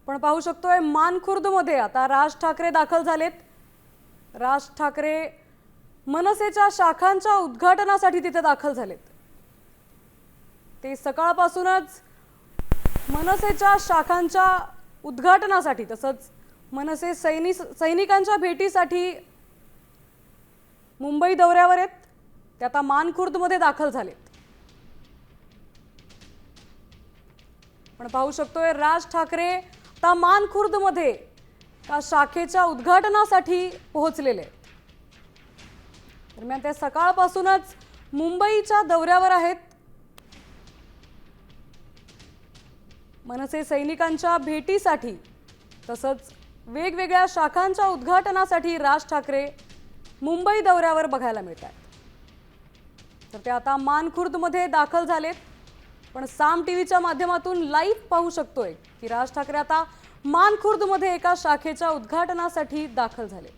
आपण पाहू शकतोय मानखुर्दमध्ये आता राज ठाकरे दाखल झालेत। राज ठाकरे मनसेच्या शाखांच्या उद्घाटनासाठी तिथे दाखल झालेत। ते सकाळपासूनच मनसेच्या शाखांच्या उद्घाटनासाठी तसंच मनसे सैनिकांच्या भेटीसाठी मुंबई दौऱ्यावर आहेत। ते आता मानखुर्दमध्ये दाखल झालेत। आपण पाहू शकतोय राज ठाकरे आता मानखुर्दमध्ये त्या शाखेच्या उद्घाटनासाठी पोहोचलेले आहेत। दरम्यान ते सकाळपासूनच मुंबईच्या दौऱ्यावर आहेत। मनसे सैनिकांच्या भेटीसाठी तसंच वेगवेगळ्या शाखांच्या उद्घाटनासाठी राज ठाकरे मुंबई दौऱ्यावर बघायला मिळतात। तर ते आता मानखुर्दमध्ये दाखल झालेत। पण साम टीव्हीच्या माध्यमातून लाईव्ह पाहू शकतोय की राज ठाकरे आता मानखुर्दमध्ये एका शाखेच्या उद्घाटनासाठी दाखल झालेत।